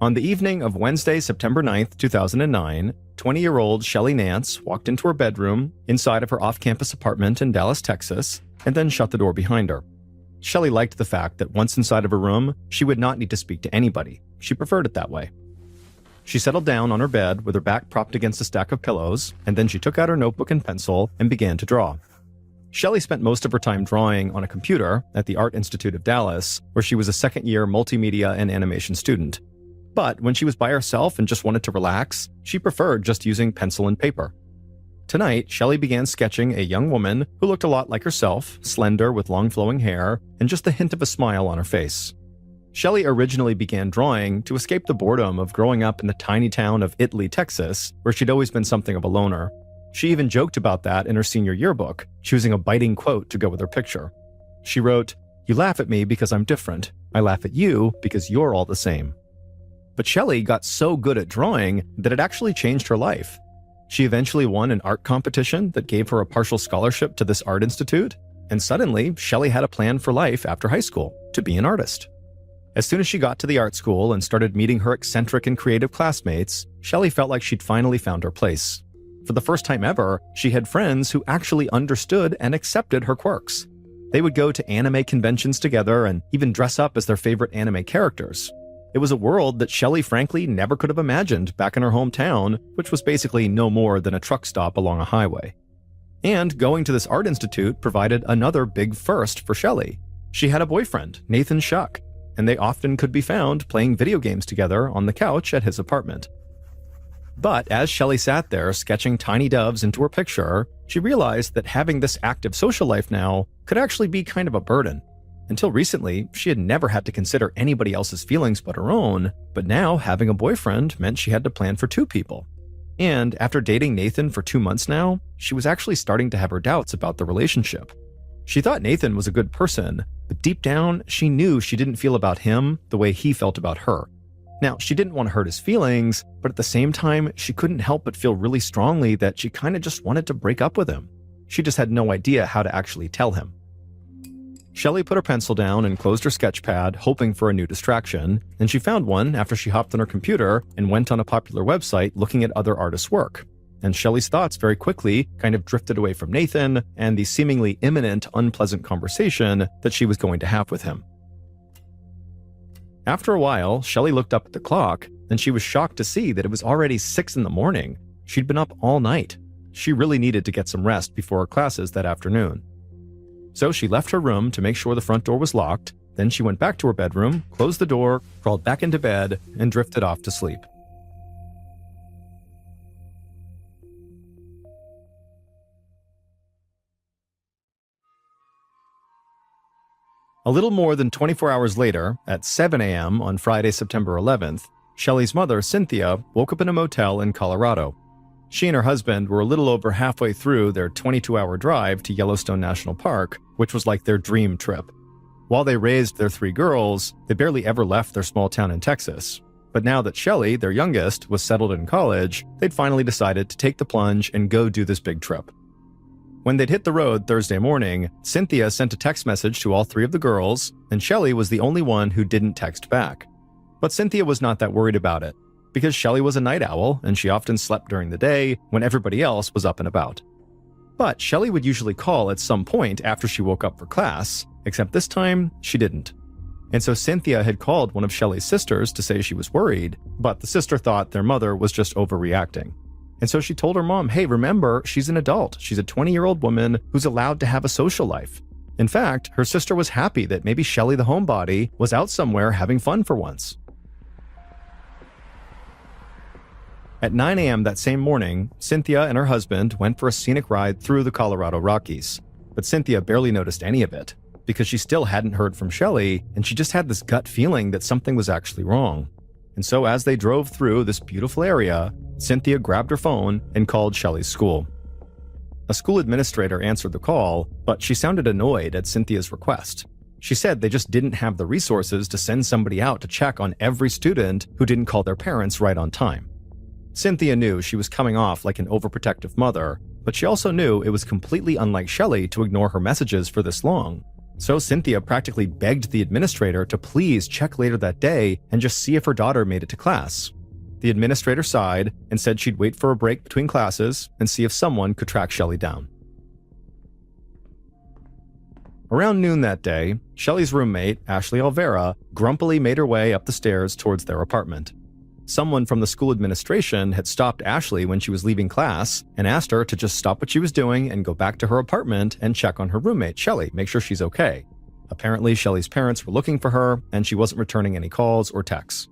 On the evening of Wednesday, September 9th, 2009, 20-year-old Shelley Nance walked into her bedroom inside of her off-campus apartment in Dallas, Texas, and then shut the door behind her. Shelley liked the fact that once inside of her room, she would not need to speak to anybody. She preferred it that way. She settled down on her bed with her back propped against a stack of pillows, and then she took out her notebook and pencil and began to draw. Shelley spent most of her time drawing on a computer at the Art Institute of Dallas, where she was a second-year multimedia and animation student. But when she was by herself and just wanted to relax, she preferred just using pencil and paper. Tonight, Shelley began sketching a young woman who looked a lot like herself, slender with long flowing hair, and just a hint of a smile on her face. Shelley originally began drawing to escape the boredom of growing up in the tiny town of Italy, Texas, where she'd always been something of a loner. She even joked about that in her senior yearbook, choosing a biting quote to go with her picture. She wrote, "You laugh at me because I'm different. I laugh at you because you're all the same." But Shelley got so good at drawing that it actually changed her life. She eventually won an art competition that gave her a partial scholarship to this art institute, and suddenly, Shelley had a plan for life after high school, to be an artist. As soon as she got to the art school and started meeting her eccentric and creative classmates, Shelley felt like she'd finally found her place. For the first time ever, she had friends who actually understood and accepted her quirks. They would go to anime conventions together and even dress up as their favorite anime characters. It was a world that Shelley frankly never could have imagined back in her hometown, which was basically no more than a truck stop along a highway. And going to this art institute provided another big first for Shelley. She had a boyfriend, Nathan Shuck, and they often could be found playing video games together on the couch at his apartment. But as Shelley sat there sketching tiny doves into her picture, she realized that having this active social life now could actually be kind of a burden. Until recently, she had never had to consider anybody else's feelings but her own, but now having a boyfriend meant she had to plan for two people. And after dating Nathan for 2 months now, she was actually starting to have her doubts about the relationship. She thought Nathan was a good person, but deep down, she knew she didn't feel about him the way he felt about her. Now, she didn't want to hurt his feelings, but at the same time, she couldn't help but feel really strongly that she kind of just wanted to break up with him. She just had no idea how to actually tell him. Shelley put her pencil down and closed her sketch pad, hoping for a new distraction, and she found one after she hopped on her computer and went on a popular website looking at other artists' work. And Shelley's thoughts very quickly kind of drifted away from Nathan and the seemingly imminent, unpleasant conversation that she was going to have with him. After a while, Shelley looked up at the clock, and she was shocked to see that it was already 6 in the morning. She'd been up all night. She really needed to get some rest before her classes that afternoon. So she left her room to make sure the front door was locked, then she went back to her bedroom, closed the door, crawled back into bed, and drifted off to sleep. A little more than 24 hours later, at 7 a.m. on Friday, September 11th, Shelley's mother, Cynthia, woke up in a motel in Colorado. She and her husband were a little over halfway through their 22-hour drive to Yellowstone National Park, which was like their dream trip. While they raised their 3 girls, they barely ever left their small town in Texas. But now that Shelley, their youngest, was settled in college, they'd finally decided to take the plunge and go do this big trip. When they'd hit the road Thursday morning, Cynthia sent a text message to all 3 of the girls, and Shelley was the only one who didn't text back. But Cynthia was not that worried about it, because Shelley was a night owl and she often slept during the day when everybody else was up and about. But Shelley would usually call at some point after she woke up for class, except this time she didn't. And so Cynthia had called one of Shelley's sisters to say she was worried, but the sister thought their mother was just overreacting. And so she told her mom, hey, remember, she's an adult. She's a 20-year-old woman who's allowed to have a social life. In fact, her sister was happy that maybe Shelley the homebody was out somewhere having fun for once. At 9 a.m. that same morning, Cynthia and her husband went for a scenic ride through the Colorado Rockies. But Cynthia barely noticed any of it, because she still hadn't heard from Shelley, and she just had this gut feeling that something was actually wrong. And so as they drove through this beautiful area, Cynthia grabbed her phone and called Shelley's school. A school administrator answered the call, but she sounded annoyed at Cynthia's request. She said they just didn't have the resources to send somebody out to check on every student who didn't call their parents right on time. Cynthia knew she was coming off like an overprotective mother, but she also knew it was completely unlike Shelley to ignore her messages for this long. So Cynthia practically begged the administrator to please check later that day and just see if her daughter made it to class. The administrator sighed and said she'd wait for a break between classes and see if someone could track Shelley down. Around noon that day, Shelley's roommate, Ashley Alvera, grumpily made her way up the stairs towards their apartment. Someone from the school administration had stopped Ashley when she was leaving class and asked her to just stop what she was doing and go back to her apartment and check on her roommate, Shelley, make sure she's okay. Apparently, Shelley's parents were looking for her, and she wasn't returning any calls or texts.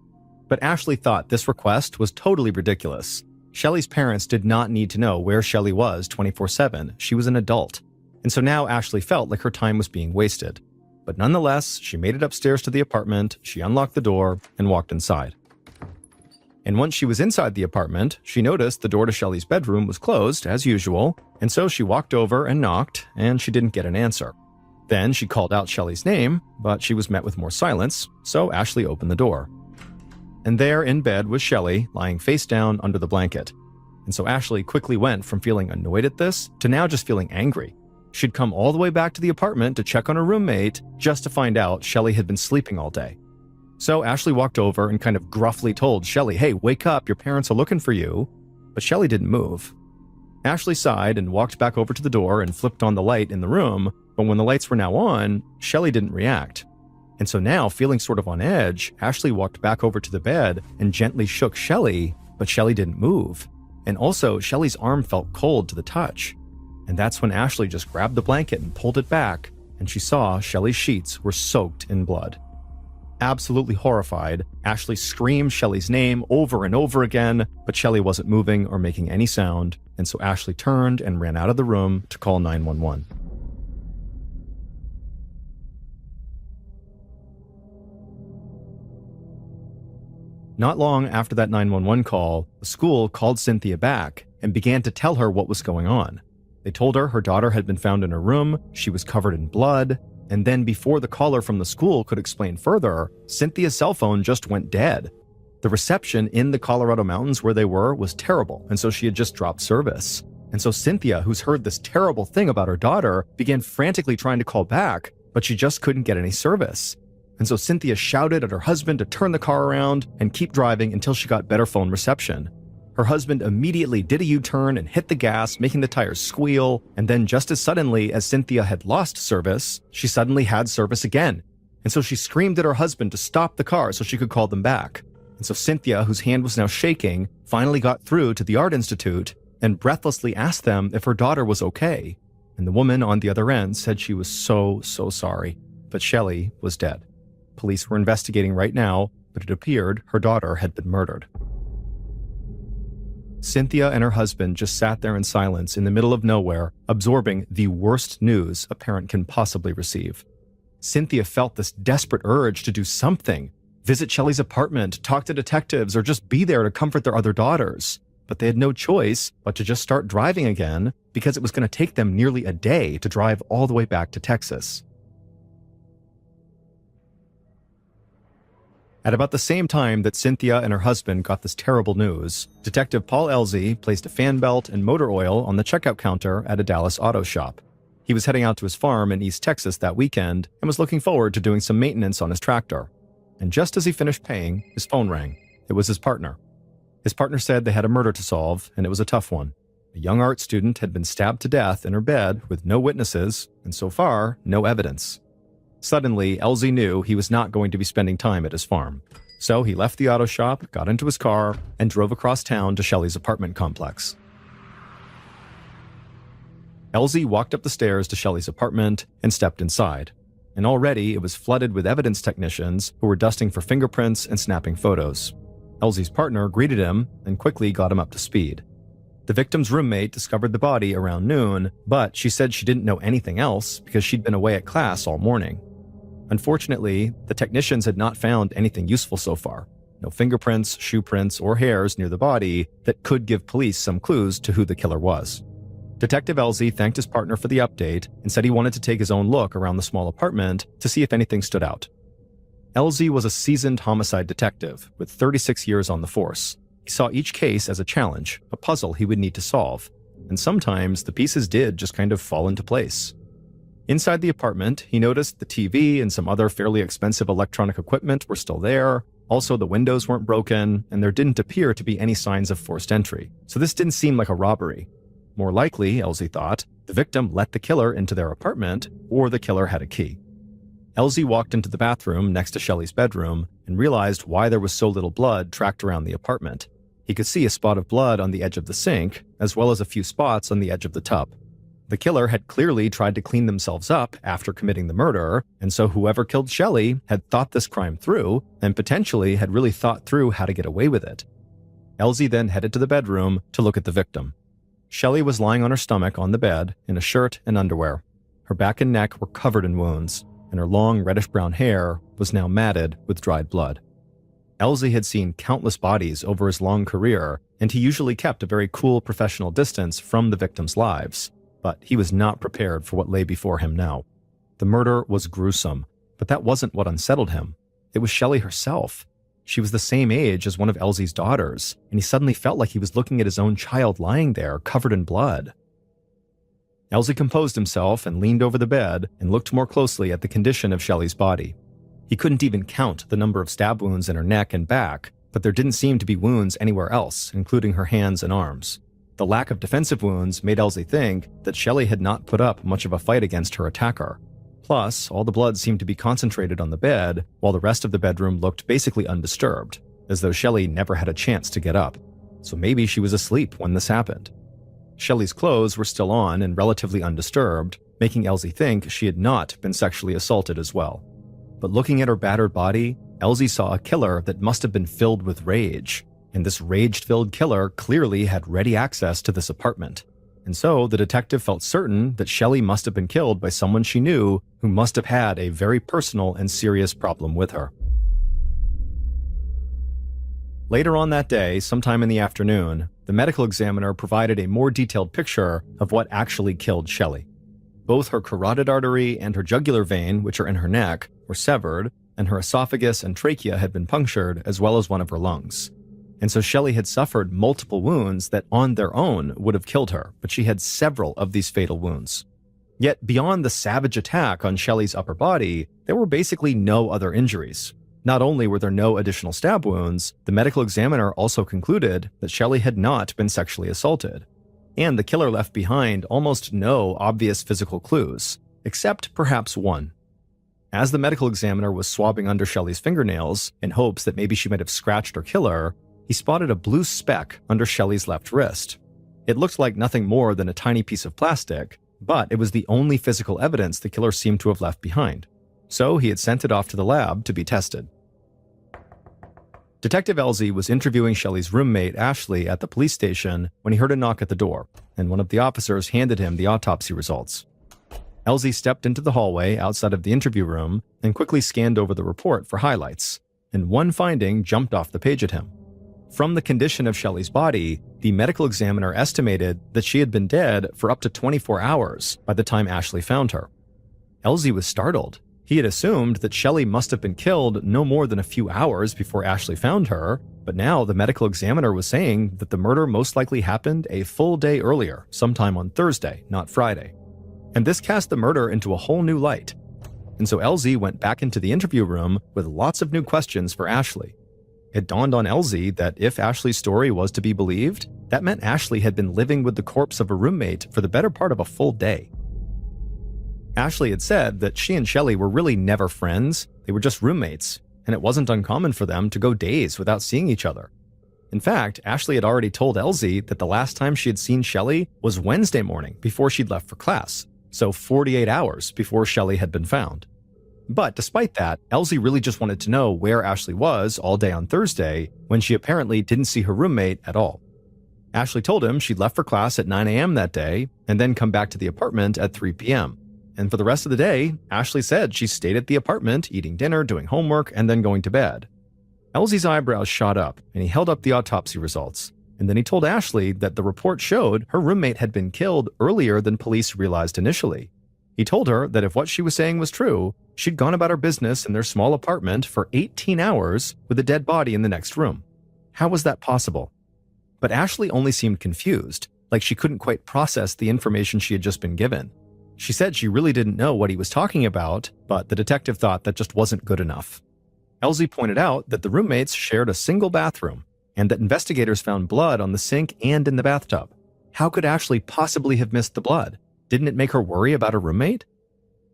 But Ashley thought this request was totally ridiculous. Shelley's parents did not need to know where Shelley was 24/7. She was an adult. And so now Ashley felt like her time was being wasted. But nonetheless, she made it upstairs to the apartment, she unlocked the door, and walked inside. And once she was inside the apartment, she noticed the door to Shelley's bedroom was closed, as usual, and so she walked over and knocked, and she didn't get an answer. Then she called out Shelley's name, but she was met with more silence, so Ashley opened the door. And there in bed was Shelley, lying face down under the blanket. And so Ashley quickly went from feeling annoyed at this to now just feeling angry. She'd come all the way back to the apartment to check on her roommate just to find out Shelley had been sleeping all day. So Ashley walked over and kind of gruffly told Shelley, "Hey, wake up, your parents are looking for you." But Shelley didn't move. Ashley sighed and walked back over to the door and flipped on the light in the room, but when the lights were now on, Shelley didn't react. And so now, feeling sort of on edge, Ashley walked back over to the bed and gently shook Shelley, but Shelley didn't move. And also, Shelley's arm felt cold to the touch. And that's when Ashley just grabbed the blanket and pulled it back, and she saw Shelley's sheets were soaked in blood. Absolutely horrified, Ashley screamed Shelley's name over and over again, but Shelley wasn't moving or making any sound, and so Ashley turned and ran out of the room to call 911. Not long after that 911 call, the school called Cynthia back and began to tell her what was going on. They told her her daughter had been found in her room, she was covered in blood, and then before the caller from the school could explain further, Cynthia's cell phone just went dead. The reception in the Colorado mountains where they were was terrible, and so she had just dropped service. And so Cynthia, who's heard this terrible thing about her daughter, began frantically trying to call back, but she just couldn't get any service. And so Cynthia shouted at her husband to turn the car around and keep driving until she got better phone reception. Her husband immediately did a U-turn and hit the gas, making the tires squeal, and then just as suddenly as Cynthia had lost service, she suddenly had service again. And so she screamed at her husband to stop the car so she could call them back. And so Cynthia, whose hand was now shaking, finally got through to the Art Institute and breathlessly asked them if her daughter was okay. And the woman on the other end said she was so sorry, but Shelley was dead. Police were investigating right now, but it appeared her daughter had been murdered. Cynthia and her husband just sat there in silence in the middle of nowhere, absorbing the worst news a parent can possibly receive. Cynthia felt this desperate urge to do something, visit Shelley's apartment, talk to detectives, or just be there to comfort their other daughters. But they had no choice but to just start driving again because it was going to take them nearly a day to drive all the way back to Texas. At about the same time that Cynthia and her husband got this terrible news, Detective Paul Elzy placed a fan belt and motor oil on the checkout counter at a Dallas auto shop. He was heading out to his farm in East Texas that weekend and was looking forward to doing some maintenance on his tractor. And just as he finished paying, his phone rang. It was his partner. His partner said they had a murder to solve, and it was a tough one. A young art student had been stabbed to death in her bed with no witnesses, and so far, no evidence. Suddenly, Elzy knew he was not going to be spending time at his farm. So he left the auto shop, got into his car, and drove across town to Shelley's apartment complex. Elzy walked up the stairs to Shelley's apartment and stepped inside. And already it was flooded with evidence technicians who were dusting for fingerprints and snapping photos. Elzy's partner greeted him and quickly got him up to speed. The victim's roommate discovered the body around noon, but she said she didn't know anything else because she'd been away at class all morning. Unfortunately, the technicians had not found anything useful so far. No fingerprints, shoe prints, or hairs near the body that could give police some clues to who the killer was. Detective Elzy thanked his partner for the update and said he wanted to take his own look around the small apartment to see if anything stood out. Elzy was a seasoned homicide detective with 36 years on the force. He saw each case as a challenge, a puzzle he would need to solve, and sometimes the pieces did just kind of fall into place. Inside the apartment, he noticed the TV and some other fairly expensive electronic equipment were still there. Also, the windows weren't broken, and there didn't appear to be any signs of forced entry. So this didn't seem like a robbery. More likely, Elsie thought, the victim let the killer into their apartment, or the killer had a key. Elsie walked into the bathroom next to Shelley's bedroom and realized why there was so little blood tracked around the apartment. He could see a spot of blood on the edge of the sink, as well as a few spots on the edge of the tub. The killer had clearly tried to clean themselves up after committing the murder, and so whoever killed Shelley had thought this crime through and potentially had really thought through how to get away with it. Elsie then headed to the bedroom to look at the victim. Shelley was lying on her stomach on the bed in a shirt and underwear. Her back and neck were covered in wounds, and her long reddish-brown hair was now matted with dried blood. Elsie had seen countless bodies over his long career, and he usually kept a very cool professional distance from the victims' lives. But he was not prepared for what lay before him now. The murder was gruesome, but that wasn't what unsettled him. It was Shelley herself. She was the same age as one of Elsie's daughters, and he suddenly felt like he was looking at his own child lying there, covered in blood. Elsie composed himself and leaned over the bed and looked more closely at the condition of Shelley's body. He couldn't even count the number of stab wounds in her neck and back, but there didn't seem to be wounds anywhere else, including her hands and arms. The lack of defensive wounds made Elsie think that Shelley had not put up much of a fight against her attacker. Plus, all the blood seemed to be concentrated on the bed, while the rest of the bedroom looked basically undisturbed, as though Shelley never had a chance to get up. So maybe she was asleep when this happened. Shelley's clothes were still on and relatively undisturbed, making Elsie think she had not been sexually assaulted as well. But looking at her battered body, Elsie saw a killer that must have been filled with rage. And this rage-filled killer clearly had ready access to this apartment. And so the detective felt certain that Shelley must have been killed by someone she knew who must have had a very personal and serious problem with her. Later on that day, sometime in the afternoon, the medical examiner provided a more detailed picture of what actually killed Shelley. Both her carotid artery and her jugular vein, which are in her neck, were severed, and her esophagus and trachea had been punctured, as well as one of her lungs. And so Shelley had suffered multiple wounds that on their own would have killed her, but she had several of these fatal wounds. Yet beyond the savage attack on Shelley's upper body, there were basically no other injuries. Not only were there no additional stab wounds, the medical examiner also concluded that Shelley had not been sexually assaulted. And the killer left behind almost no obvious physical clues, except perhaps one. As the medical examiner was swabbing under Shelley's fingernails in hopes that maybe she might have scratched her killer, he spotted a blue speck under Shelley's left wrist. It looked like nothing more than a tiny piece of plastic, but it was the only physical evidence the killer seemed to have left behind. So he had sent it off to the lab to be tested. Detective Elsie was interviewing Shelley's roommate, Ashley, at the police station when he heard a knock at the door, and one of the officers handed him the autopsy results. Elsie stepped into the hallway outside of the interview room and quickly scanned over the report for highlights, and one finding jumped off the page at him. From the condition of Shelley's body, the medical examiner estimated that she had been dead for up to 24 hours by the time Ashley found her. Elsie was startled. He had assumed that Shelley must have been killed no more than a few hours before Ashley found her, but now the medical examiner was saying that the murder most likely happened a full day earlier, sometime on Thursday, not Friday. And this cast the murder into a whole new light. And so Elsie went back into the interview room with lots of new questions for Ashley. It dawned on Elsie that if Ashley's story was to be believed, that meant Ashley had been living with the corpse of a roommate for the better part of a full day. Ashley had said that she and Shelley were really never friends, they were just roommates, and it wasn't uncommon for them to go days without seeing each other. In fact, Ashley had already told Elsie that the last time she had seen Shelley was Wednesday morning before she'd left for class, so 48 hours before Shelley had been found. But despite that, Elsie really just wanted to know where Ashley was all day on Thursday when she apparently didn't see her roommate at all. Ashley told him she'd left for class at 9 a.m. that day and then come back to the apartment at 3 p.m. And for the rest of the day, Ashley said she stayed at the apartment, eating dinner, doing homework, and then going to bed. Elsie's eyebrows shot up, and he held up the autopsy results. And then he told Ashley that the report showed her roommate had been killed earlier than police realized initially. He told her that if what she was saying was true, she'd gone about her business in their small apartment for 18 hours with a dead body in the next room. How was that possible? But Ashley only seemed confused, like she couldn't quite process the information she had just been given. She said she really didn't know what he was talking about, but the detective thought that just wasn't good enough. Elsie pointed out that the roommates shared a single bathroom, and that investigators found blood on the sink and in the bathtub. How could Ashley possibly have missed the blood? Didn't it make her worry about her roommate?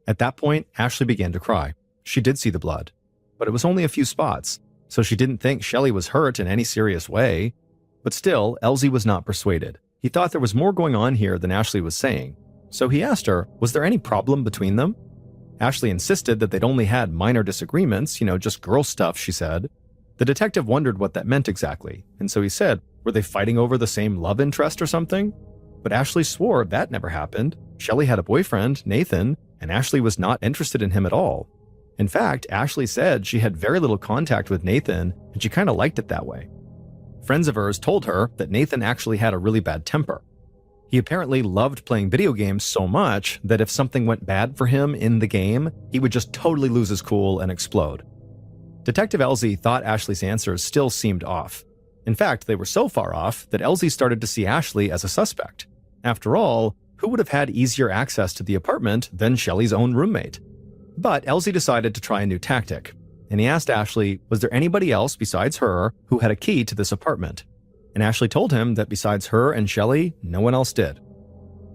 At that point, Ashley began to cry. She did see the blood, but it was only a few spots, so she didn't think Shelley was hurt in any serious way. But still, Elsie was not persuaded. He thought there was more going on here than Ashley was saying, so he asked her, was there any problem between them? Ashley insisted that they'd only had minor disagreements, just girl stuff, she said. The detective wondered what that meant exactly, and so he said, were they fighting over the same love interest or something? But Ashley swore that never happened. Shelley had a boyfriend, Nathan, and Ashley was not interested in him at all. In fact, Ashley said she had very little contact with Nathan, and she kind of liked it that way. Friends of hers told her that Nathan actually had a really bad temper. He apparently loved playing video games so much that if something went bad for him in the game, he would just totally lose his cool and explode. Detective Elsie thought Ashley's answers still seemed off. In fact, they were so far off that Elsie started to see Ashley as a suspect. After all, who would have had easier access to the apartment than Shelley's own roommate? But Elsie decided to try a new tactic, and he asked Ashley, was there anybody else besides her who had a key to this apartment? And Ashley told him that besides her and Shelley, no one else did.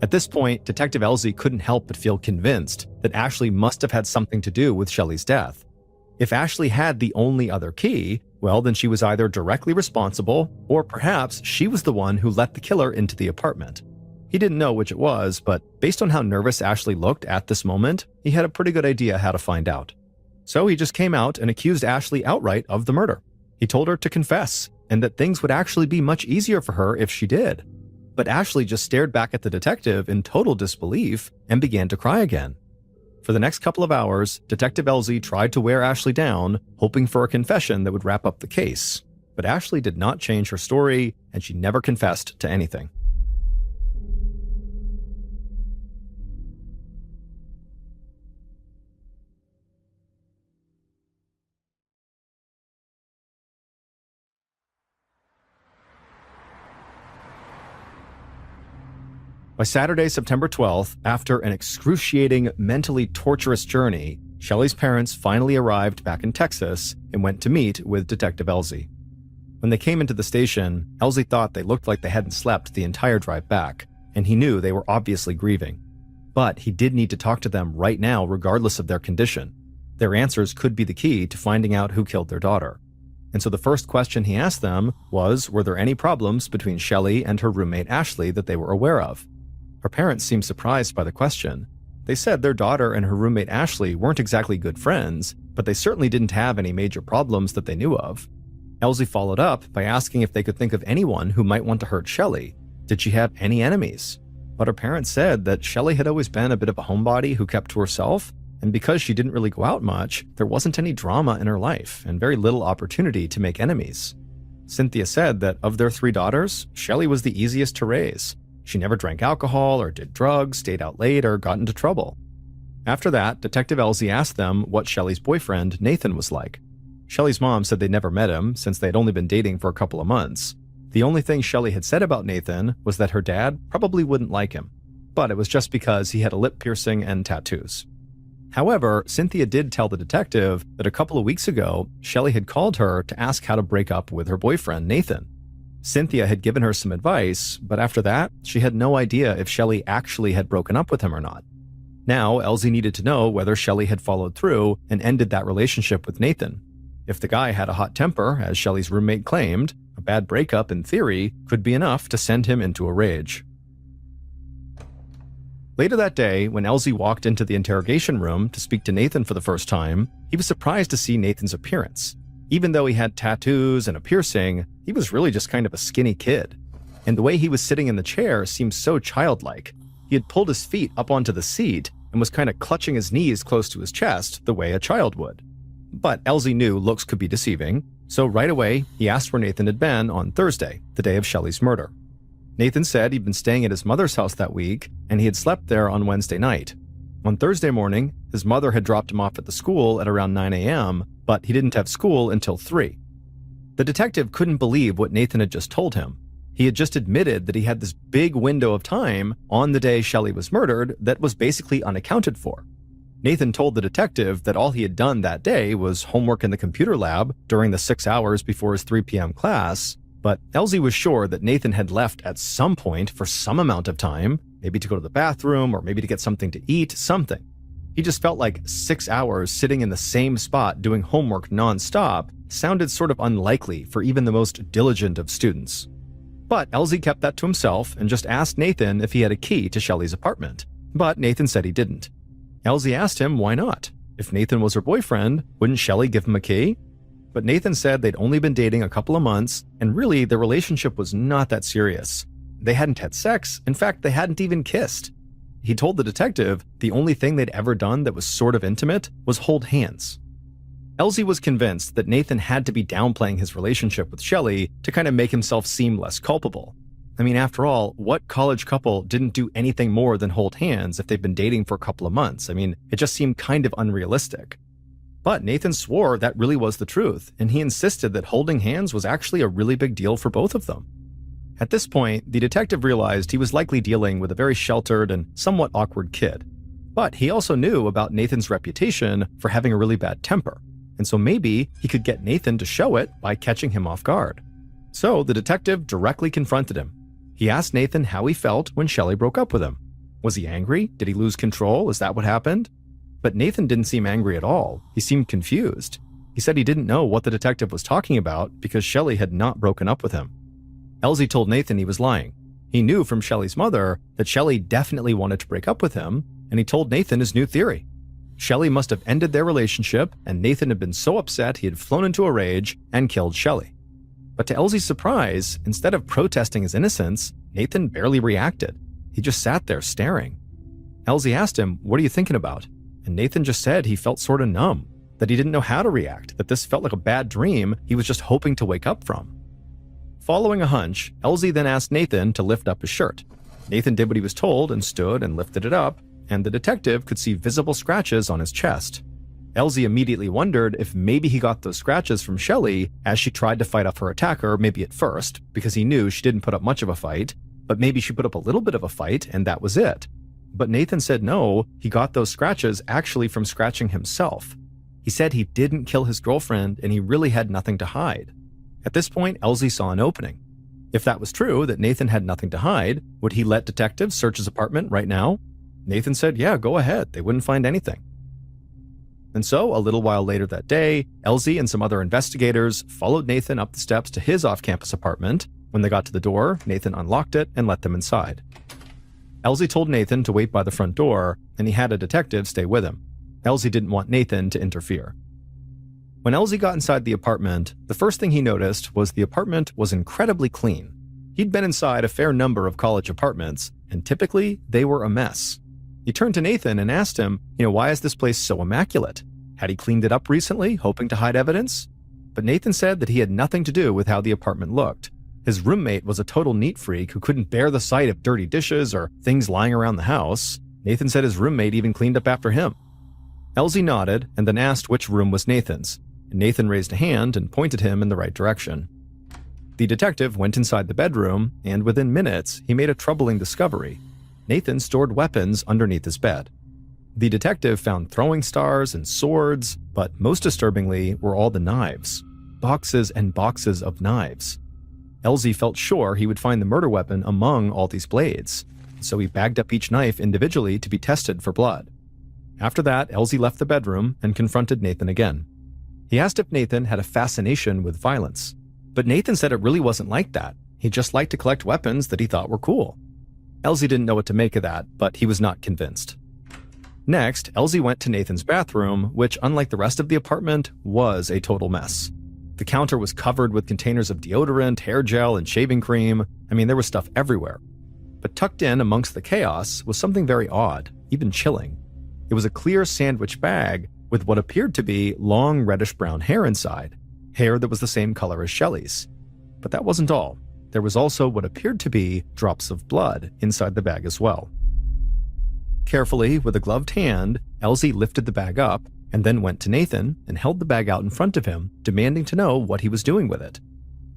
At this point, Detective Elsie couldn't help but feel convinced that Ashley must have had something to do with Shelley's death. If Ashley had the only other key, well, then she was either directly responsible, or perhaps she was the one who let the killer into the apartment. He didn't know which it was, but based on how nervous Ashley looked at this moment, he had a pretty good idea how to find out. So he just came out and accused Ashley outright of the murder. He told her to confess, and that things would actually be much easier for her if she did. But Ashley just stared back at the detective in total disbelief and began to cry again. For the next couple of hours, Detective Elsie tried to wear Ashley down, hoping for a confession that would wrap up the case. But Ashley did not change her story, and she never confessed to anything. By Saturday, September 12th, after an excruciating, mentally torturous journey, Shelley's parents finally arrived back in Texas and went to meet with Detective Elsie. When they came into the station, Elsie thought they looked like they hadn't slept the entire drive back, and he knew they were obviously grieving. But he did need to talk to them right now regardless of their condition. Their answers could be the key to finding out who killed their daughter. And so the first question he asked them was, were there any problems between Shelley and her roommate Ashley that they were aware of? Her parents seemed surprised by the question. They said their daughter and her roommate Ashley weren't exactly good friends, but they certainly didn't have any major problems that they knew of. Elsie followed up by asking if they could think of anyone who might want to hurt Shelley. Did she have any enemies? But her parents said that Shelley had always been a bit of a homebody who kept to herself, and because she didn't really go out much, there wasn't any drama in her life and very little opportunity to make enemies. Cynthia said that of their 3 daughters, Shelley was the easiest to raise. She never drank alcohol or did drugs, stayed out late, or got into trouble. After that, Detective Elsie asked them what Shelley's boyfriend, Nathan, was like. Shelley's mom said they'd never met him since they'd only been dating for a couple of months. The only thing Shelley had said about Nathan was that her dad probably wouldn't like him, but it was just because he had a lip piercing and tattoos. However, Cynthia did tell the detective that a couple of weeks ago, Shelley had called her to ask how to break up with her boyfriend, Nathan. Cynthia had given her some advice, but after that, she had no idea if Shelley actually had broken up with him or not. Now, Elsie needed to know whether Shelley had followed through and ended that relationship with Nathan. If the guy had a hot temper, as Shelley's roommate claimed, a bad breakup, in theory, could be enough to send him into a rage. Later that day, when Elsie walked into the interrogation room to speak to Nathan for the first time, he was surprised to see Nathan's appearance. Even though he had tattoos and a piercing, he was really just kind of a skinny kid. And the way he was sitting in the chair seemed so childlike. He had pulled his feet up onto the seat and was kind of clutching his knees close to his chest the way a child would. But Elsie knew looks could be deceiving, so right away he asked where Nathan had been on Thursday, the day of Shelley's murder. Nathan said he'd been staying at his mother's house that week, and he had slept there on Wednesday night. On Thursday morning, his mother had dropped him off at the school at around 9 a.m., but he didn't have school until 3. The detective couldn't believe what Nathan had just told him. He had just admitted that he had this big window of time on the day Shelley was murdered that was basically unaccounted for. Nathan told the detective that all he had done that day was homework in the computer lab during the 6 hours before his 3 p.m. class, but Elsie was sure that Nathan had left at some point for some amount of time, maybe to go to the bathroom or maybe to get something to eat, something. He just felt like 6 hours sitting in the same spot doing homework nonstop sounded sort of unlikely for even the most diligent of students. But Elsie kept that to himself and just asked Nathan if he had a key to Shelley's apartment. But Nathan said he didn't. Elsie asked him why not. If Nathan was her boyfriend, wouldn't Shelley give him a key? But Nathan said they'd only been dating a couple of months, and really their relationship was not that serious. They hadn't had sex, in fact they hadn't even kissed. He told the detective the only thing they'd ever done that was sort of intimate was hold hands. Elsie was convinced that Nathan had to be downplaying his relationship with Shelley to kind of make himself seem less culpable. I mean, after all, what college couple didn't do anything more than hold hands if they've been dating for a couple of months? I mean, it just seemed kind of unrealistic. But Nathan swore that really was the truth, and he insisted that holding hands was actually a really big deal for both of them. At this point, the detective realized he was likely dealing with a very sheltered and somewhat awkward kid. But he also knew about Nathan's reputation for having a really bad temper, and so maybe he could get Nathan to show it by catching him off guard. So the detective directly confronted him. He asked Nathan how he felt when Shelley broke up with him. Was he angry? Did he lose control? Is that what happened? But Nathan didn't seem angry at all. He seemed confused. He said he didn't know what the detective was talking about because Shelley had not broken up with him. Elsie told Nathan he was lying. He knew from Shelley's mother that Shelley definitely wanted to break up with him, and he told Nathan his new theory. Shelley must have ended their relationship, and Nathan had been so upset he had flown into a rage and killed Shelley. But to Elsie's surprise, instead of protesting his innocence, Nathan barely reacted. He just sat there staring. Elsie asked him, "What are you thinking about?" And Nathan just said he felt sort of numb, that he didn't know how to react, that this felt like a bad dream he was just hoping to wake up from. Following a hunch, Elsie then asked Nathan to lift up his shirt. Nathan did what he was told and stood and lifted it up, and the detective could see visible scratches on his chest. Elsie immediately wondered if maybe he got those scratches from Shelley as she tried to fight off her attacker, maybe at first, because he knew she didn't put up much of a fight, but maybe she put up a little bit of a fight and that was it. But Nathan said no, he got those scratches actually from scratching himself. He said he didn't kill his girlfriend and he really had nothing to hide. At this point, Elsie saw an opening. If that was true, that Nathan had nothing to hide, would he let detectives search his apartment right now? Nathan said, yeah, go ahead, they wouldn't find anything. And so, a little while later that day, Elsie and some other investigators followed Nathan up the steps to his off-campus apartment. When they got to the door, Nathan unlocked it and let them inside. Elsie told Nathan to wait by the front door, and he had a detective stay with him. Elsie didn't want Nathan to interfere. When Elsie got inside the apartment, the first thing he noticed was the apartment was incredibly clean. He'd been inside a fair number of college apartments, and typically, they were a mess. He turned to Nathan and asked him, why is this place so immaculate? Had he cleaned it up recently, hoping to hide evidence? But Nathan said that he had nothing to do with how the apartment looked. His roommate was a total neat freak who couldn't bear the sight of dirty dishes or things lying around the house. Nathan said his roommate even cleaned up after him. Elsie nodded and then asked which room was Nathan's. Nathan raised a hand and pointed him in the right direction. The detective went inside the bedroom, and within minutes, he made a troubling discovery. Nathan stored weapons underneath his bed. The detective found throwing stars and swords, but most disturbingly were all the knives. Boxes and boxes of knives. Elsie felt sure he would find the murder weapon among all these blades, so he bagged up each knife individually to be tested for blood. After that, Elsie left the bedroom and confronted Nathan again. He asked if Nathan had a fascination with violence, but Nathan said it really wasn't like that. He just liked to collect weapons that he thought were cool. Elsie didn't know what to make of that, but he was not convinced. Next, Elsie went to Nathan's bathroom, which, unlike the rest of the apartment, was a total mess. The counter was covered with containers of deodorant, hair gel, and shaving cream. There was stuff everywhere. But tucked in amongst the chaos was something very odd, even chilling. It was a clear sandwich bag with what appeared to be long reddish-brown hair inside, hair that was the same color as Shelley's. But that wasn't all. There was also what appeared to be drops of blood inside the bag as well. Carefully, with a gloved hand, Elsie lifted the bag up and then went to Nathan and held the bag out in front of him, demanding to know what he was doing with it.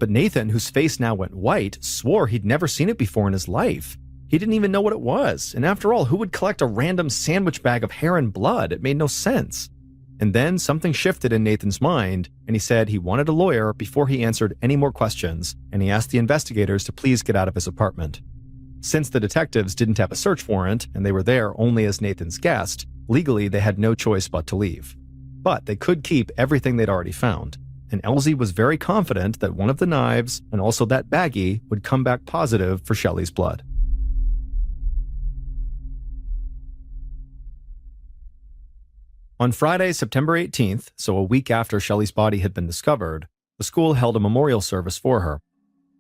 But Nathan, whose face now went white, swore he'd never seen it before in his life. He didn't even know what it was, and after all, who would collect a random sandwich bag of hair and blood? It made no sense. And then something shifted in Nathan's mind, and he said he wanted a lawyer before he answered any more questions, and he asked the investigators to please get out of his apartment. Since the detectives didn't have a search warrant, and they were there only as Nathan's guest, legally they had no choice but to leave. But they could keep everything they'd already found, and Elsie was very confident that one of the knives, and also that baggie, would come back positive for Shelley's blood. On Friday, September 18th, so a week after Shelley's body had been discovered, the school held a memorial service for her.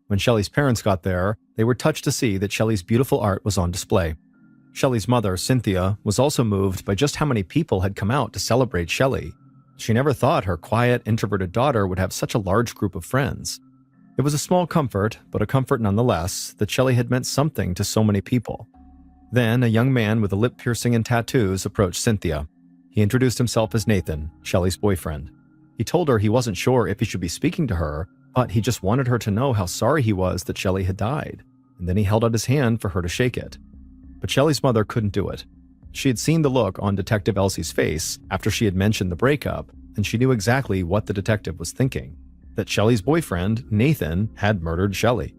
When Shelley's parents got there, they were touched to see that Shelley's beautiful art was on display. Shelley's mother, Cynthia, was also moved by just how many people had come out to celebrate Shelley. She never thought her quiet, introverted daughter would have such a large group of friends. It was a small comfort, but a comfort nonetheless, that Shelley had meant something to so many people. Then, a young man with a lip piercing and tattoos approached Cynthia. He introduced himself as Nathan, Shelley's boyfriend. He told her he wasn't sure if he should be speaking to her, but he just wanted her to know how sorry he was that Shelley had died, and then he held out his hand for her to shake it. But Shelley's mother couldn't do it. She had seen the look on Detective Elsie's face after she had mentioned the breakup, and she knew exactly what the detective was thinking, that Shelley's boyfriend, Nathan, had murdered Shelley.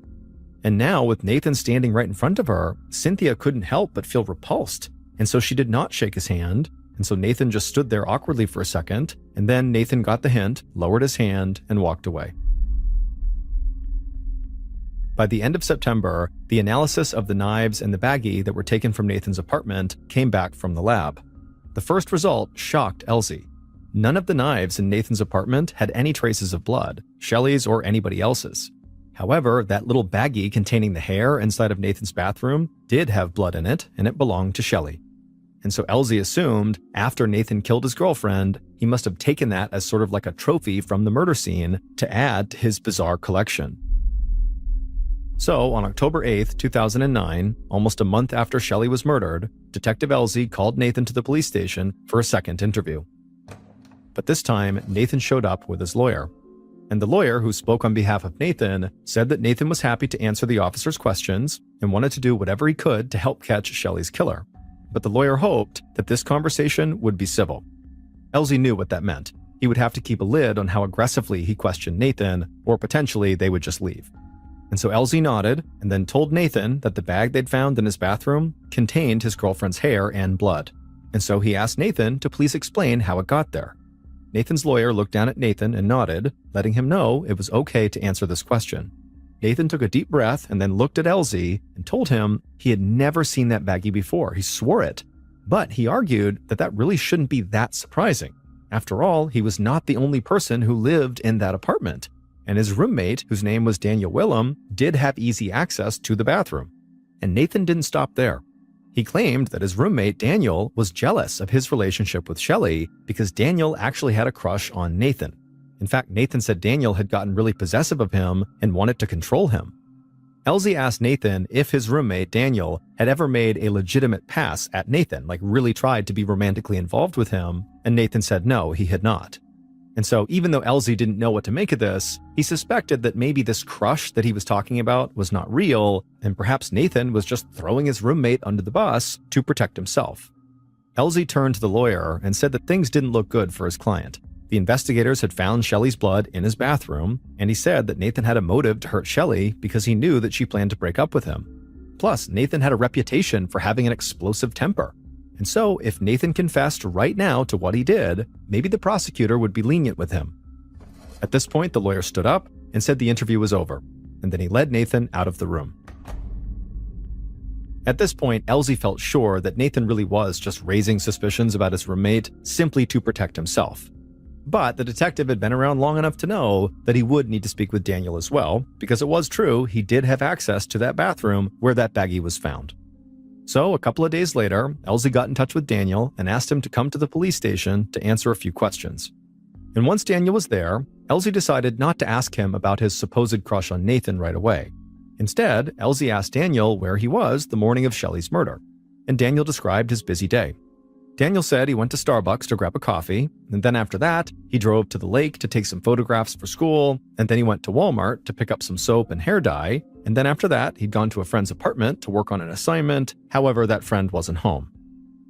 And now, with Nathan standing right in front of her, Cynthia couldn't help but feel repulsed, and so she did not shake his hand, and so Nathan just stood there awkwardly for a second, and then Nathan got the hint, lowered his hand, and walked away. By the end of September, the analysis of the knives and the baggie that were taken from Nathan's apartment came back from the lab. The first result shocked Elsie. None of the knives in Nathan's apartment had any traces of blood, Shelley's or anybody else's. However, that little baggie containing the hair inside of Nathan's bathroom did have blood in it, and it belonged to Shelley. And so Elsie assumed, after Nathan killed his girlfriend, he must have taken that as sort of like a trophy from the murder scene to add to his bizarre collection. So, on October 8th, 2009, almost a month after Shelley was murdered, Detective Elsie called Nathan to the police station for a second interview. But this time, Nathan showed up with his lawyer. And the lawyer, who spoke on behalf of Nathan, said that Nathan was happy to answer the officer's questions and wanted to do whatever he could to help catch Shelley's killer. But the lawyer hoped that this conversation would be civil. Elsie knew what that meant. He would have to keep a lid on how aggressively he questioned Nathan, or potentially they would just leave. And so Elsie nodded and then told Nathan that the bag they'd found in his bathroom contained his girlfriend's hair and blood. And so he asked Nathan to please explain how it got there. Nathan's lawyer looked down at Nathan and nodded, letting him know it was okay to answer this question. Nathan took a deep breath and then looked at Elsie and told him he had never seen that baggie before. He swore it. But he argued that that really shouldn't be that surprising. After all, he was not the only person who lived in that apartment. And his roommate, whose name was Daniel Willem, did have easy access to the bathroom. And Nathan didn't stop there. He claimed that his roommate, Daniel, was jealous of his relationship with Shelley because Daniel actually had a crush on Nathan. In fact, Nathan said Daniel had gotten really possessive of him and wanted to control him. Elsie asked Nathan if his roommate, Daniel, had ever made a legitimate pass at Nathan, like really tried to be romantically involved with him, and Nathan said no, he had not. And so even though Elsie didn't know what to make of this, he suspected that maybe this crush that he was talking about was not real, and perhaps Nathan was just throwing his roommate under the bus to protect himself. Elsie turned to the lawyer and said that things didn't look good for his client. The investigators had found Shelley's blood in his bathroom, and he said that Nathan had a motive to hurt Shelley because he knew that she planned to break up with him. Plus, Nathan had a reputation for having an explosive temper. And so, if Nathan confessed right now to what he did, maybe the prosecutor would be lenient with him. At this point, the lawyer stood up and said the interview was over, and then he led Nathan out of the room. At this point, Elsie felt sure that Nathan really was just raising suspicions about his roommate simply to protect himself. But the detective had been around long enough to know that he would need to speak with Daniel as well, because it was true he did have access to that bathroom where that baggie was found. So, a couple of days later, Elsie got in touch with Daniel and asked him to come to the police station to answer a few questions. And once Daniel was there, Elsie decided not to ask him about his supposed crush on Nathan right away. Instead, Elsie asked Daniel where he was the morning of Shelley's murder, and Daniel described his busy day. Daniel said he went to Starbucks to grab a coffee, and then after that, he drove to the lake to take some photographs for school, and then he went to Walmart to pick up some soap and hair dye, and then after that, he'd gone to a friend's apartment to work on an assignment. However, that friend wasn't home.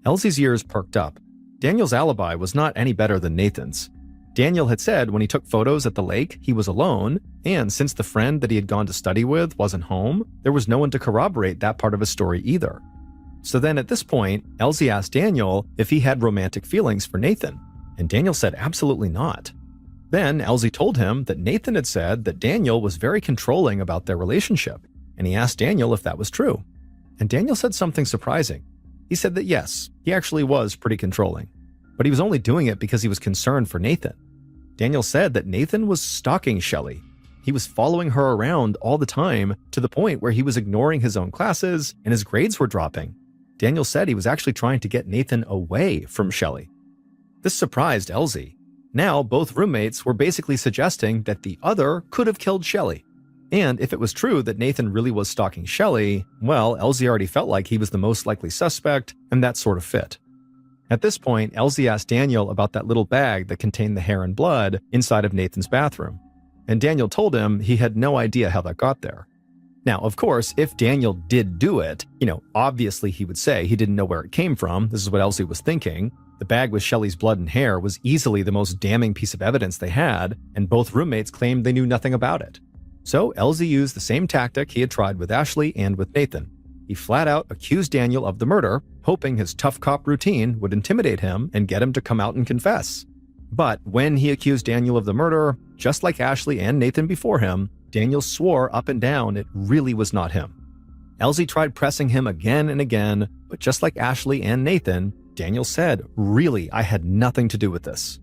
Elsie's ears perked up. Daniel's alibi was not any better than Nathan's. Daniel had said when he took photos at the lake, he was alone, and since the friend that he had gone to study with wasn't home, there was no one to corroborate that part of his story either. So then at this point, Elsie asked Daniel if he had romantic feelings for Nathan, and Daniel said absolutely not. Then Elsie told him that Nathan had said that Daniel was very controlling about their relationship, and he asked Daniel if that was true. And Daniel said something surprising. He said that yes, he actually was pretty controlling, but he was only doing it because he was concerned for Nathan. Daniel said that Nathan was stalking Shelley. He was following her around all the time to the point where he was ignoring his own classes and his grades were dropping. Daniel said he was actually trying to get Nathan away from Shelley. This surprised Elsie. Now, both roommates were basically suggesting that the other could have killed Shelley. And if it was true that Nathan really was stalking Shelley, well, Elsie already felt like he was the most likely suspect, and that sort of fit. At this point, Elsie asked Daniel about that little bag that contained the hair and blood inside of Nathan's bathroom. And Daniel told him he had no idea how that got there. Now, of course, if Daniel did do it, obviously he would say he didn't know where it came from. This is what Elsie was thinking. The bag with Shelley's blood and hair was easily the most damning piece of evidence they had, and both roommates claimed they knew nothing about it. So Elsie used the same tactic he had tried with Ashley and with Nathan. He flat out accused Daniel of the murder, hoping his tough cop routine would intimidate him and get him to come out and confess. But when he accused Daniel of the murder, just like Ashley and Nathan before him, Daniel swore up and down it really was not him. Elsie tried pressing him again and again, but just like Ashley and Nathan, Daniel said, "Really, I had nothing to do with this."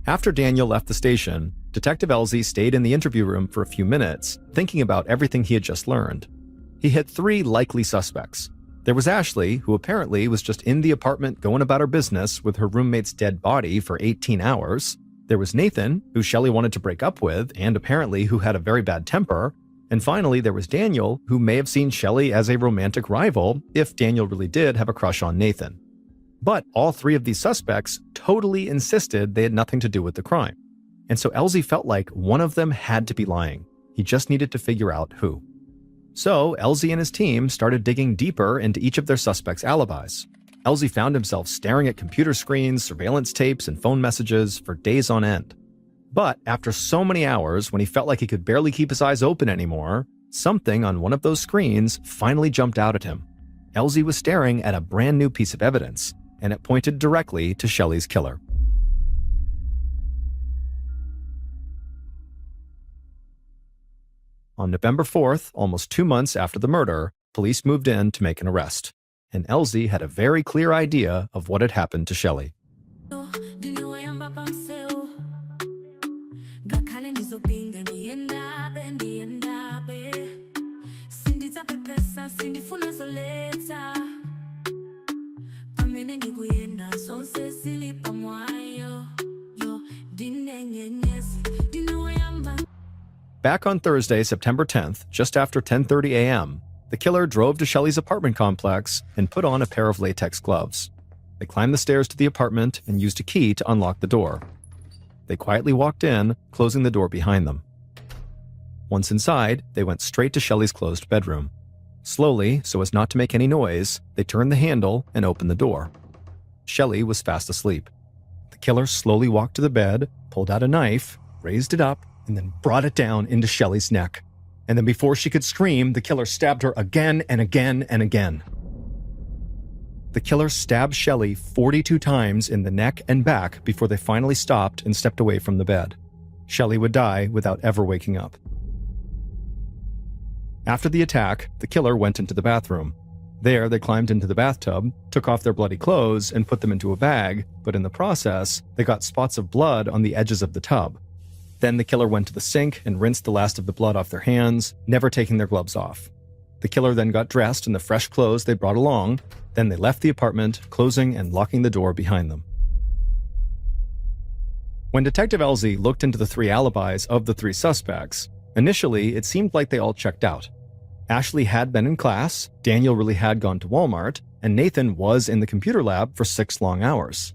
After Daniel left the station, Detective Elsie stayed in the interview room for a few minutes, thinking about everything he had just learned. He had 3 likely suspects. There was Ashley, who apparently was just in the apartment going about her business with her roommate's dead body for 18 hours. There was Nathan, who Shelley wanted to break up with, and apparently who had a very bad temper. And finally, there was Daniel, who may have seen Shelley as a romantic rival, if Daniel really did have a crush on Nathan. But all 3 of these suspects totally insisted they had nothing to do with the crime. And so Elsie felt like one of them had to be lying. He just needed to figure out who. So Elsie and his team started digging deeper into each of their suspects' alibis. Elsie found himself staring at computer screens, surveillance tapes, and phone messages for days on end. But after so many hours, when he felt like he could barely keep his eyes open anymore, something on one of those screens finally jumped out at him. Elsie was staring at a brand new piece of evidence, and it pointed directly to Shelley's killer. On November 4th, almost 2 months after the murder, police moved in to make an arrest, and Elsie had a very clear idea of what had happened to Shelley. Back on Thursday, September 10th, just after 10:30 a.m., the killer drove to Shelley's apartment complex and put on a pair of latex gloves. They climbed the stairs to the apartment and used a key to unlock the door. They quietly walked in, closing the door behind them. Once inside, they went straight to Shelley's closed bedroom. Slowly, so as not to make any noise, they turned the handle and opened the door. Shelley was fast asleep. The killer slowly walked to the bed, pulled out a knife, raised it up, and then brought it down into Shelley's neck. And then before she could scream, the killer stabbed her again and again and again. The killer stabbed Shelley 42 times in the neck and back before they finally stopped and stepped away from the bed. Shelley would die without ever waking up. After the attack, the killer went into the bathroom. There, they climbed into the bathtub, took off their bloody clothes, and put them into a bag, but in the process, they got spots of blood on the edges of the tub. Then the killer went to the sink and rinsed the last of the blood off their hands, never taking their gloves off. The killer then got dressed in the fresh clothes they brought along. Then they left the apartment, closing and locking the door behind them. When Detective Elsie looked into the 3 alibis of the 3 suspects, initially it seemed like they all checked out. Ashley had been in class, Daniel really had gone to Walmart, and Nathan was in the computer lab for 6 long hours.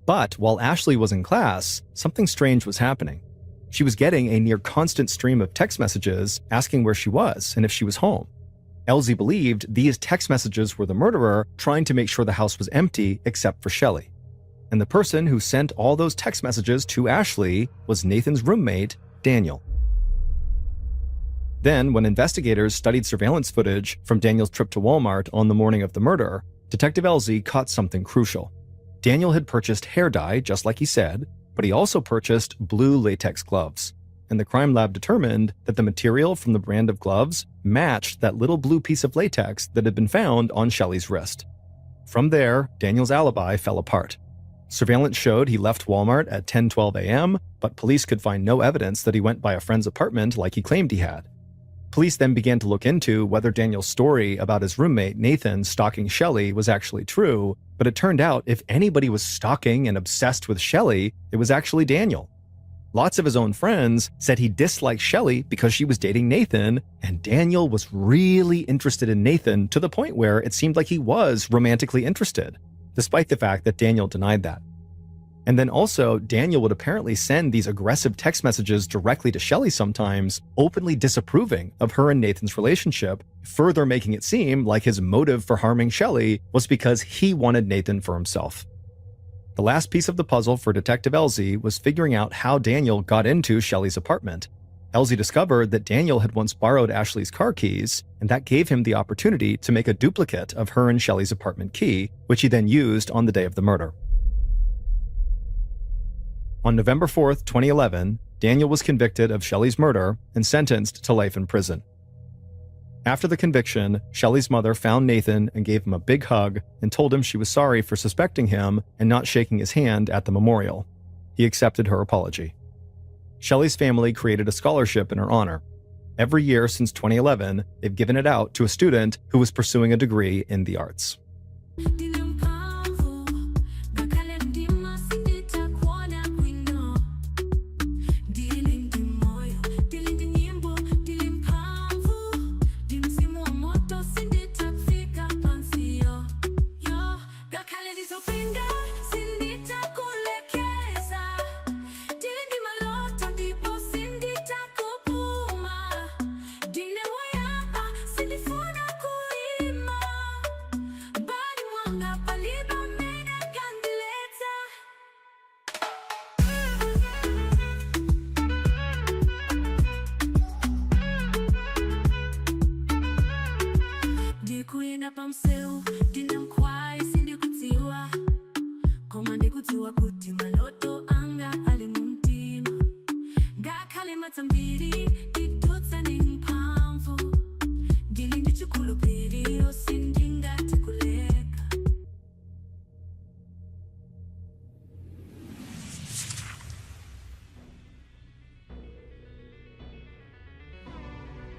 But while Ashley was in class, something strange was happening. She was getting a near constant stream of text messages asking where she was and if she was home. Elsie believed these text messages were the murderer trying to make sure the house was empty except for Shelley. And the person who sent all those text messages to Ashley was Nathan's roommate, Daniel. Then, when investigators studied surveillance footage from Daniel's trip to Walmart on the morning of the murder, Detective Elsie caught something crucial. Daniel had purchased hair dye, just like he said, but he also purchased blue latex gloves. And the crime lab determined that the material from the brand of gloves matched that little blue piece of latex that had been found on Shelley's wrist. From there, Daniel's alibi fell apart. Surveillance showed he left Walmart at 10:12 a.m., but police could find no evidence that he went by a friend's apartment like he claimed he had. Police then began to look into whether Daniel's story about his roommate Nathan stalking Shelley was actually true, but it turned out if anybody was stalking and obsessed with Shelley, it was actually Daniel. Lots of his own friends said he disliked Shelley because she was dating Nathan, and Daniel was really interested in Nathan to the point where it seemed like he was romantically interested, despite the fact that Daniel denied that. And then also, Daniel would apparently send these aggressive text messages directly to Shelley sometimes, openly disapproving of her and Nathan's relationship, further making it seem like his motive for harming Shelley was because he wanted Nathan for himself. The last piece of the puzzle for Detective Elsie was figuring out how Daniel got into Shelley's apartment. Elsie discovered that Daniel had once borrowed Ashley's car keys, and that gave him the opportunity to make a duplicate of her and Shelley's apartment key, which he then used on the day of the murder. On November 4th, 2011, Daniel was convicted of Shelley's murder and sentenced to life in prison. After the conviction, Shelley's mother found Nathan and gave him a big hug and told him she was sorry for suspecting him and not shaking his hand at the memorial. He accepted her apology. Shelley's family created a scholarship in her honor. Every year since 2011, they've given it out to a student who was pursuing a degree in the arts.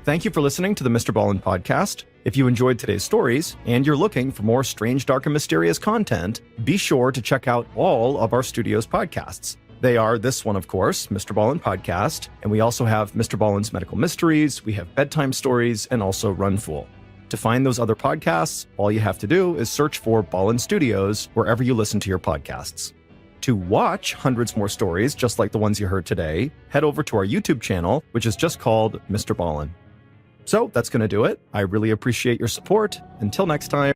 Thank you for listening to the MrBallen podcast. If you enjoyed today's stories and you're looking for more strange, dark, and mysterious content, be sure to check out all of our studio's podcasts. They are this one, of course, MrBallen Podcast, and we also have MrBallen's Medical Mysteries, we have Bedtime Stories, and also Run Fool. To find those other podcasts, all you have to do is search for Ballen Studios wherever you listen to your podcasts. To watch hundreds more stories just like the ones you heard today, head over to our YouTube channel, which is just called MrBallen. So that's going to do it. I really appreciate your support. Until next time.